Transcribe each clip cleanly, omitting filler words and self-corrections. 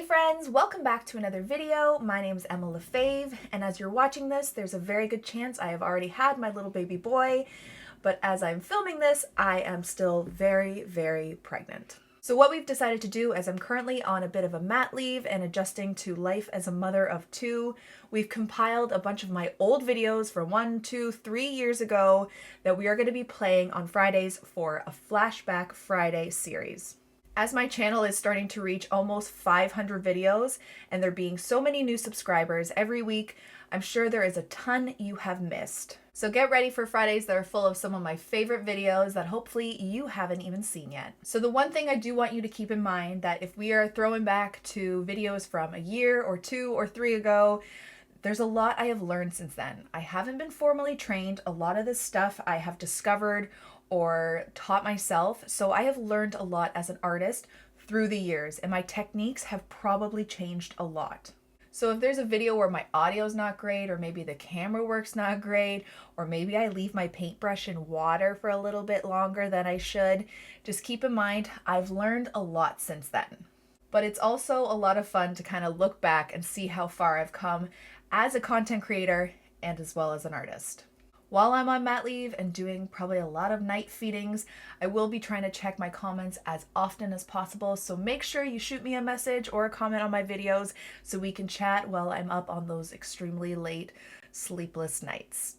Hey friends, welcome back to another video. My name is Emma Lefave, and as you're watching this, there's a very good chance I have already had my little baby boy, but as I'm filming this, I am still very pregnant. So what we've decided to do, as I'm currently on a bit of a mat leave and adjusting to life as a mother of two, we've compiled a bunch of my old videos from 1, 2, 3 years ago that we are going to be playing on Fridays for a Flashback Friday series. As my channel is starting to reach almost 500 videos and there being so many new subscribers every week, I'm sure there is a ton you have missed. So get ready for Fridays that are full of some of my favorite videos that hopefully you haven't even seen yet. So the one thing I do want you to keep in mind that if we are throwing back to videos from a year or 2 or 3 ago, there's a lot I have learned since then. I haven't been formally trained. A lot of this stuff I have discovered or taught myself, so I have learned a lot as an artist through the years, and my techniques have probably changed a lot. So if there's a video where my audio's not great, or maybe the camera work's not great, or maybe I leave my paintbrush in water for a little bit longer than I should, just keep in mind I've learned a lot since then. But it's also a lot of fun to kind of look back and see how far I've come as a content creator and as well as an artist. While I'm on mat leave and doing probably a lot of night feedings, I will be trying to check my comments as often as possible, so make sure you shoot me a message or a comment on my videos so we can chat while I'm up on those extremely late, sleepless nights.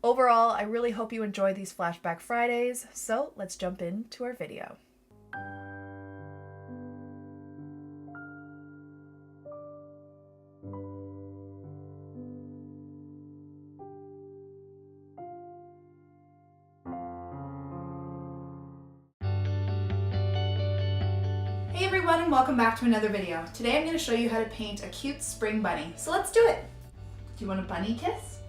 Overall, I really hope you enjoy these Flashback Fridays, so let's jump into our video. Hey everyone, and welcome back to another video. Today I'm going to show you how to paint a cute spring bunny. So let's do it! Do you want a bunny kiss?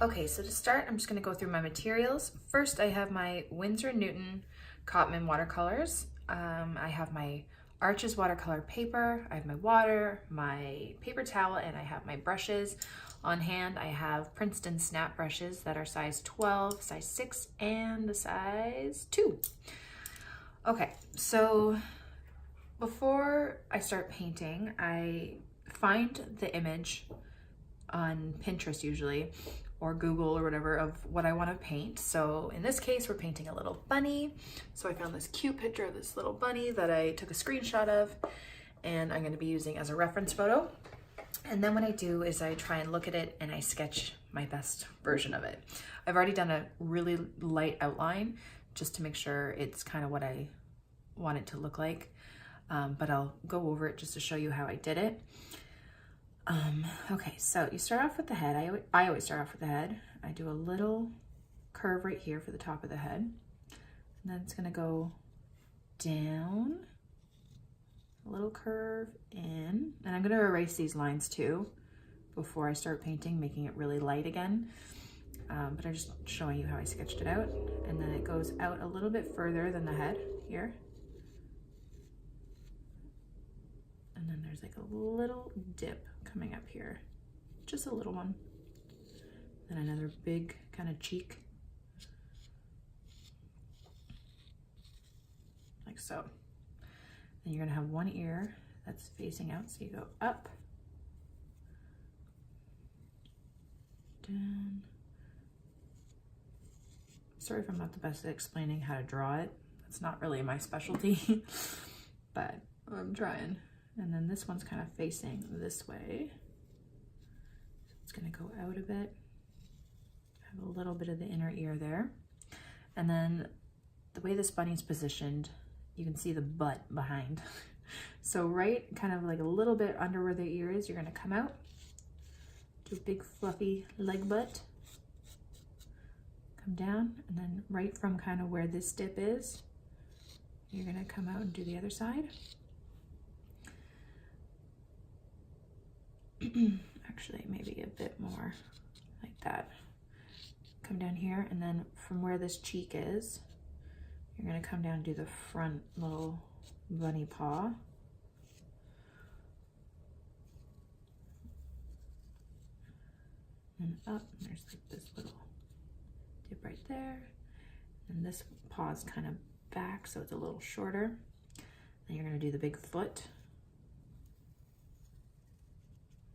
Okay, so to start, I'm just going to go through my materials. First, I have my Winsor Newton COTMAN watercolors. I have my Arches watercolor paper, I have my water, my paper towel, and I have my brushes. On hand, I have Princeton snap brushes that are size 12, size 6, and a size 2. Okay, so before I start painting, I find the image on Pinterest usually, or Google or whatever, of what I want to paint. So in this case, we're painting a little bunny. So I found this cute picture of this little bunny that I took a screenshot of, and I'm going to be using as a reference photo. And then what I do is I try and look at it and I sketch my best version of it. I've already done a really light outline just to make sure it's kind of what I want it to look like. But I'll go over it just to show you how I did it. Okay, so you start off with the head. I always start off with the head. I do a little curve right here for the top of the head. And then it's gonna go down, a little curve in. And I'm gonna erase these lines too before I start painting, making it really light again. But I'm just showing you how I sketched it out. And then it goes out a little bit further than the head here. And then there's like a little dip coming up here, just a little one. Then another big kind of cheek, like so. Then you're gonna have one ear that's facing out, so you go up, down. Sorry if I'm not the best at explaining how to draw it. That's not really my specialty, but I'm trying. And then this one's kind of facing this way. So it's gonna go out a bit. Have a little bit of the inner ear there. And then the way this bunny's positioned, you can see the butt behind. So right kind of like a little bit under where the ear is, you're gonna come out. Do a big fluffy leg butt. Come down, and then right from kind of where this dip is, you're gonna come out and do the other side. Actually, maybe a bit more like that. Come down here, and then from where this cheek is, you're gonna come down and do the front little bunny paw. And up, and there's like this little dip right there. And this paw's kind of back, so it's a little shorter. Then you're gonna do the big foot,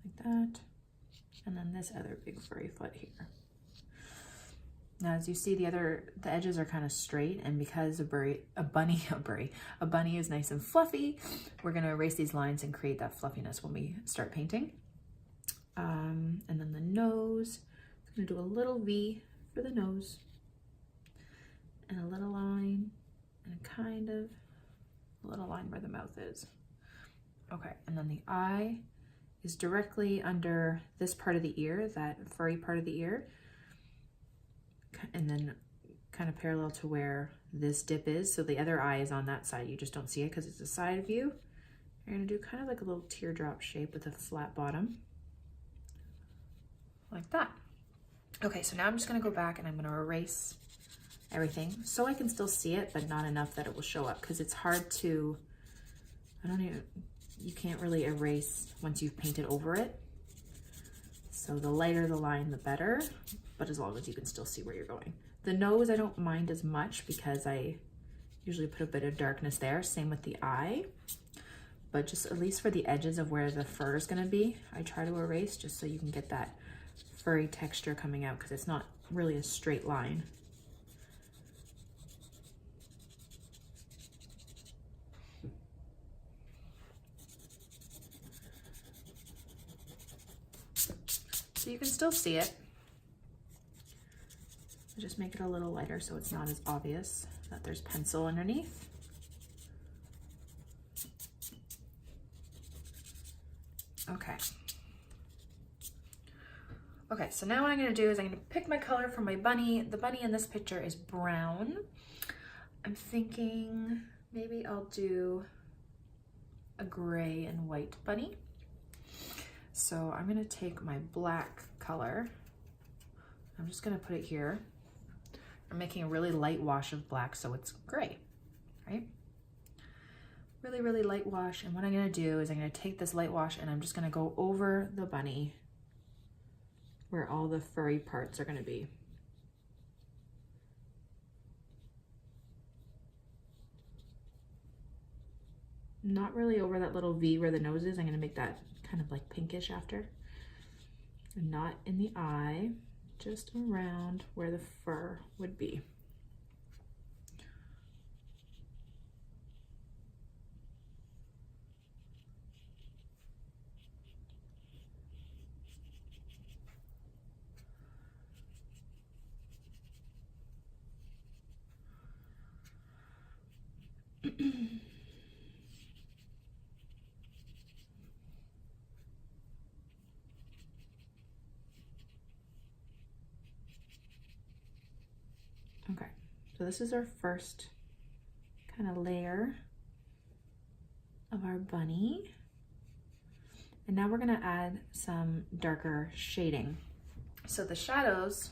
like that. And then this other big furry foot here. Now, as you see, the edges are kind of straight, and because a bunny is nice and fluffy, we're gonna erase these lines and create that fluffiness when we start painting. And then the nose, I'm gonna do a little V for the nose, and a little line, and kind of a little line where the mouth is. Okay, and then the eye is directly under this part of the ear, that furry part of the ear, and then kind of parallel to where this dip is. So the other eye is on that side. You just don't see it because it's a side view. You're gonna do kind of like a little teardrop shape with a flat bottom, like that. Okay, so now I'm just gonna go back and I'm gonna erase everything so I can still see it, but not enough that it will show up, because it's hard to, you can't really erase once you've painted over it. So the lighter the line, the better, but as long as you can still see where you're going. The nose, I don't mind as much because I usually put a bit of darkness there. Same with the eye, but just at least for the edges of where the fur is gonna be, I try to erase just so you can get that furry texture coming out, because it's not really a straight line. So you can still see it. Just make it a little lighter so it's not as obvious that there's pencil underneath. Okay. Okay, so now what I'm gonna do is I'm gonna pick my color from my bunny. The bunny in this picture is brown. I'm thinking maybe I'll do a gray and white bunny. So I'm gonna take my black color. I'm just gonna put it here. I'm making a really light wash of black so it's gray, right? Really, really light wash. And what I'm gonna do is I'm gonna take this light wash and I'm just gonna go over the bunny where all the furry parts are gonna be. Not really over that little V where the nose is. I'm gonna make that kind of like pinkish after. And not in the eye, just around where the fur would be. Okay, so this is our first kind of layer of our bunny. And now we're gonna add some darker shading. So the shadows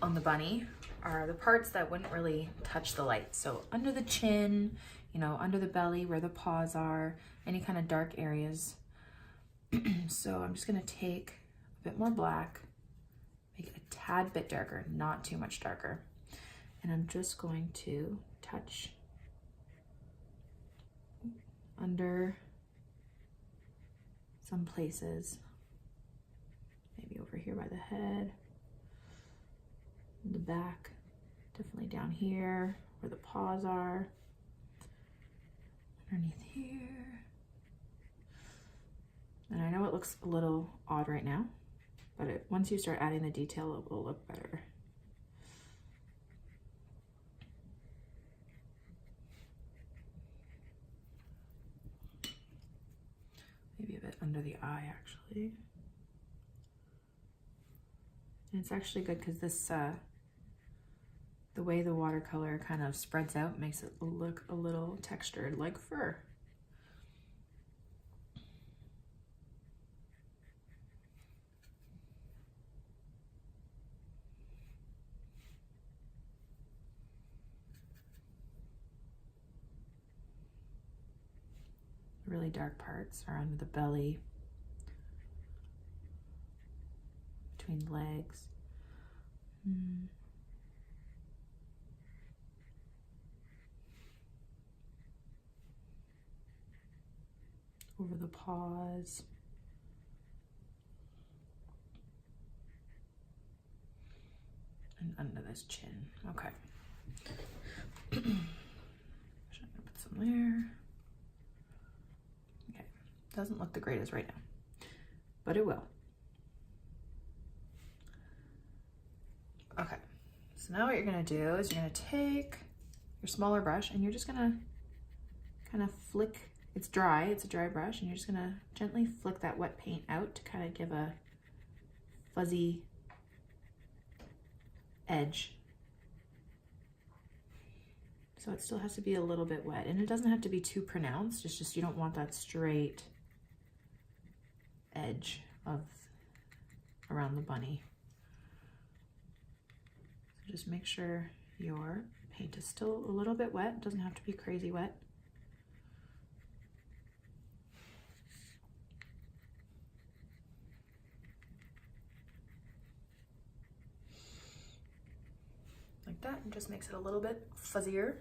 on the bunny are the parts that wouldn't really touch the light. So under the chin, you know, under the belly where the paws are, any kind of dark areas. So I'm just gonna take a bit more black, make it a tad bit darker, not too much darker. And I'm just going to touch under some places, maybe over here by the head, in the back, definitely down here where the paws are, underneath here. And I know it looks a little odd right now, but once you start adding the detail, it will look better. Maybe a bit under the eye, actually. And it's actually good because this, the way the watercolor kind of spreads out makes it look a little textured like fur. Really dark parts are under the belly, between legs. over the paws. And under this chin. Okay. I'm gonna put some there. Okay. Doesn't look the greatest right now, but it will. Okay. So now what you're gonna do is you're gonna take your smaller brush and you're just gonna kind of flick. It's dry, it's a dry brush, and you're just gonna gently flick that wet paint out to kind of give a fuzzy edge. So it still has to be a little bit wet, and it doesn't have to be too pronounced. It's just you don't want that straight edge of around the bunny. So just make sure your paint is still a little bit wet. It doesn't have to be crazy wet. Like that, and just makes it a little bit fuzzier.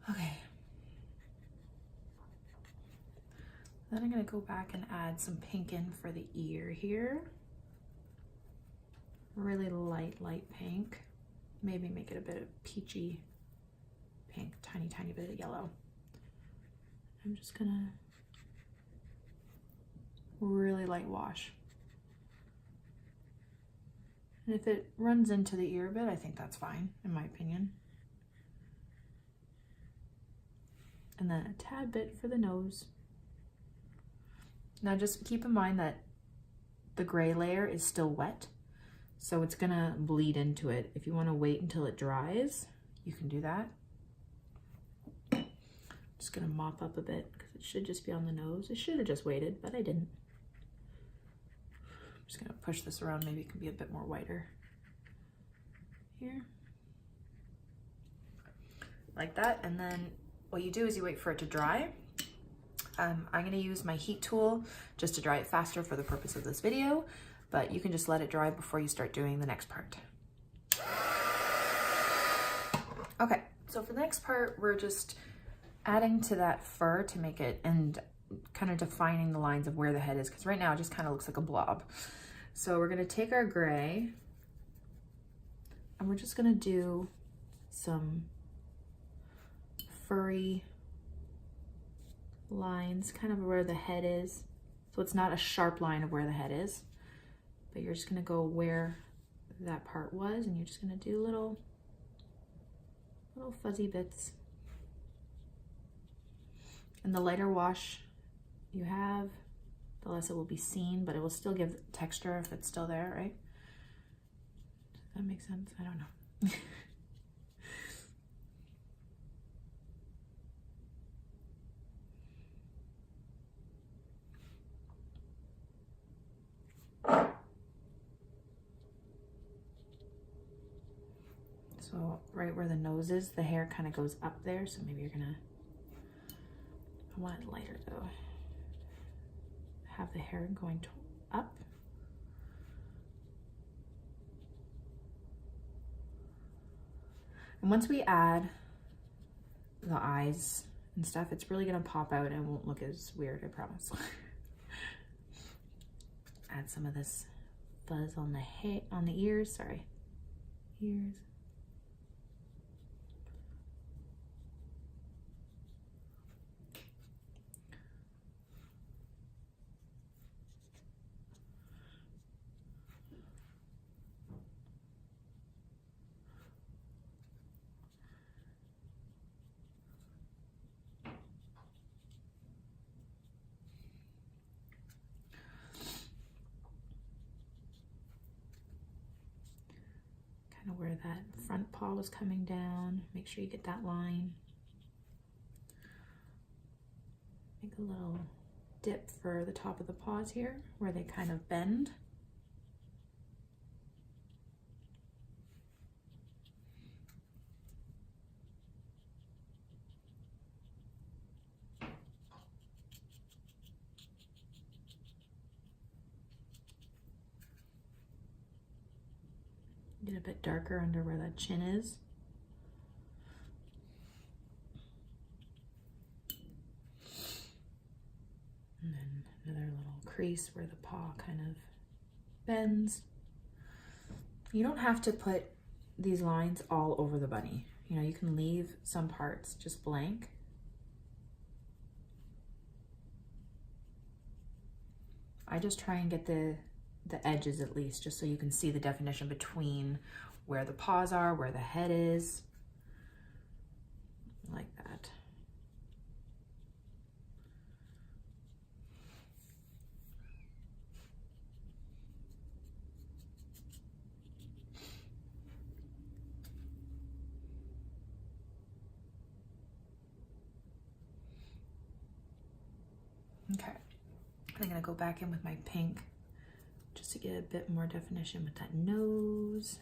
Okay. Then I'm gonna go back and add some pink in for the ear here. Really light pink. Maybe make it a bit of peachy pink, tiny bit of yellow. I'm just gonna really light wash. And if it runs into the ear a bit, I think that's fine, in my opinion. And then a tad bit for the nose. Now just keep in mind that the gray layer is still wet, so it's gonna bleed into it. If you wanna wait until it dries, you can do that. Just gonna mop up a bit, because it should just be on the nose. I should have just waited, but I didn't. I'm just gonna push this around, maybe it can be a bit more whiter here. Like that, and then what you do is you wait for it to dry. I'm gonna use my heat tool just to dry it faster for the purpose of this video, but you can just let it dry before you start doing the next part. Okay, so for the next part, we're just adding to that fur to make it, and kind of defining the lines of where the head is, because right now it just kind of looks like a blob. So we're gonna take our gray and we're just gonna do some furry lines kind of where the head is. So it's not a sharp line of where the head is, but you're just gonna go where that part was, and you're just gonna do little fuzzy bits. And the lighter wash you have, the less it will be seen, but it will still give texture if it's still there, right? Does that make sense? I don't know. So right where the nose is, the hair kind of goes up there, so maybe you're gonna, I want it lighter though. Have the hair going up. And once we add the eyes and stuff, it's really gonna pop out and it won't look as weird, I promise. Add some of this fuzz on the ears, sorry. Ears. Kind of where that front paw was coming down. Make sure you get that line. Make a little dip for the top of the paws here, where they kind of bend. Get a bit darker under where that chin is. crease where the paw kind of bends. You don't have to put these lines all over the bunny. You know, you can leave some parts just blank. I just try and get the edges at least, just so you can see the definition between where the paws are, where the head is, like that. Okay, I'm gonna go back in with my pink just to get a bit more definition with that nose.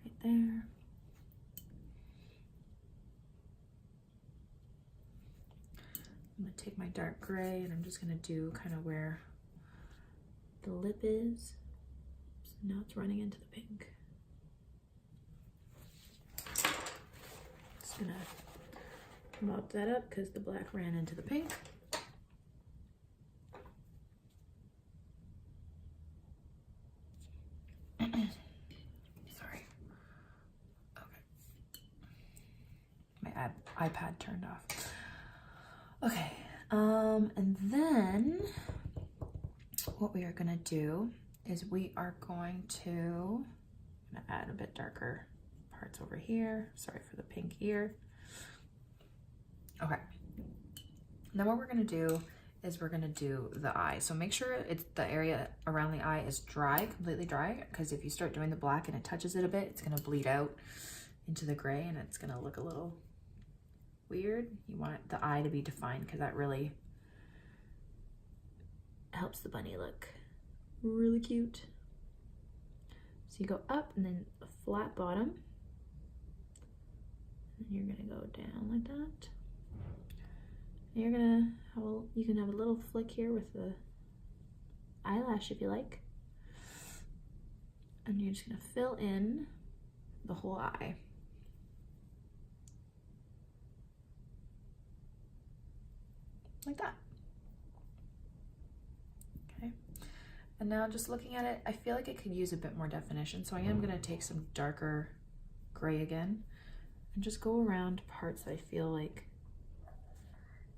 Right there. I'm gonna take my dark gray and I'm just gonna do kind of where the lip is. So now it's running into the pink. Just gonna mop that up because the black ran into the pink. Sorry. Okay. My iPad turned off. Okay. And then what we are gonna do is we are going to add a bit darker parts over here. Sorry for the pink ear. Okay, then what we're gonna do is we're gonna do the eye. So make sure it's the area around the eye is dry, completely dry, because if you start doing the black and it touches it a bit, it's gonna bleed out into the gray and it's gonna look a little weird. You want the eye to be defined because that really helps the bunny look really cute. So you go up and then a flat bottom. And you're gonna go down like that. And you're gonna have you can have a little flick here with the eyelash if you like. And you're just gonna fill in the whole eye. Like that. Okay. And now just looking at it, I feel like it could use a bit more definition. So I am gonna take some darker gray again and just go around parts that I feel like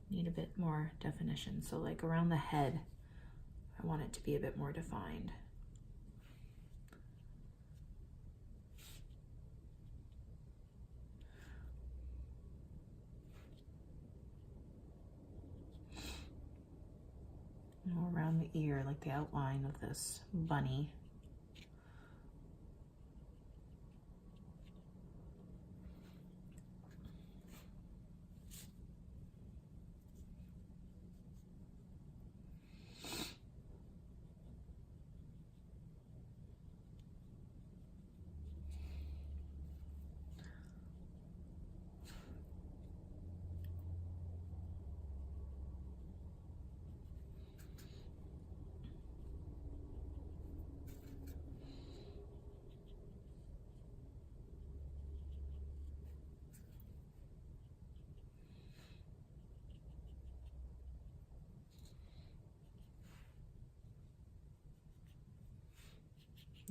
need a bit more definition. So like around the head, I want it to be a bit more defined. And around the ear, like the outline of this bunny.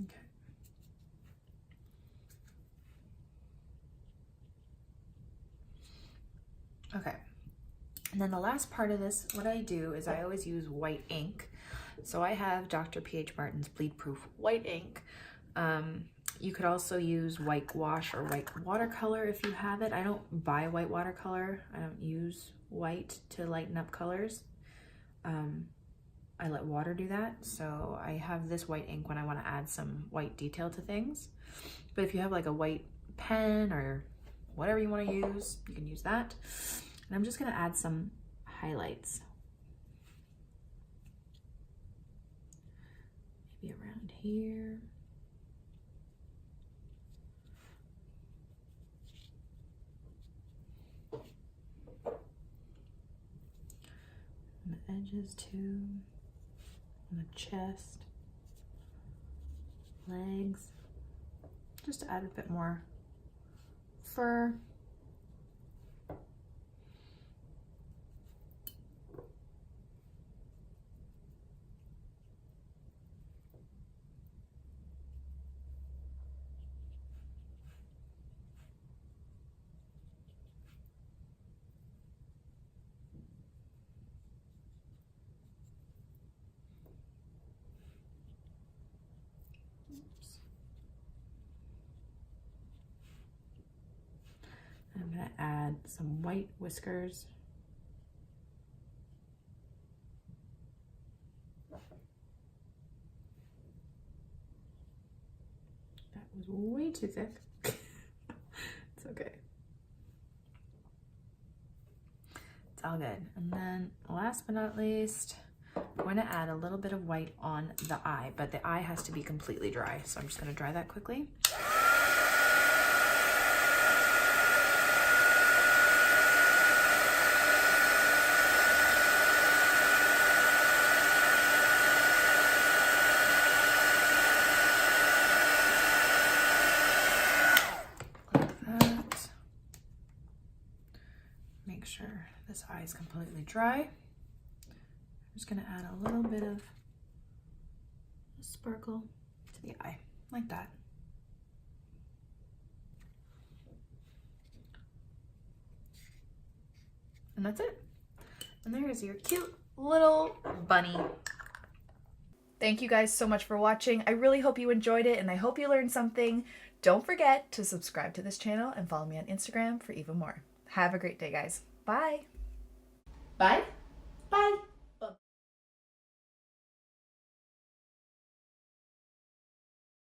Okay. Okay. And then the last part of this, what I do is I always use white ink. So I have Dr. P.H. Martin's Bleed Proof white ink. You could also use white gouache or white watercolor if you have it. I don't buy white watercolor. I don't use white to lighten up colors. I let water do that. So I have this white ink when I want to add some white detail to things. But if you have like a white pen or whatever you want to use, you can use that. And I'm just going to add some highlights. Maybe around here. And the edges too. On the chest. Legs. Just to add a bit more fur. add some white whiskers. That was way too thick. It's okay. It's all good. And then last but not least, I'm going to add a little bit of white on the eye, but the eye has to be completely dry. So I'm just going to dry that quickly. Make sure this eye is completely dry. I'm just going to add a little bit of sparkle to the eye, like that. And that's it. And there's your cute little bunny. Thank you guys so much for watching. I really hope you enjoyed it and I hope you learned something. Don't forget to subscribe to this channel and follow me on Instagram for even more. Have a great day, guys. Bye. Bye. Bye.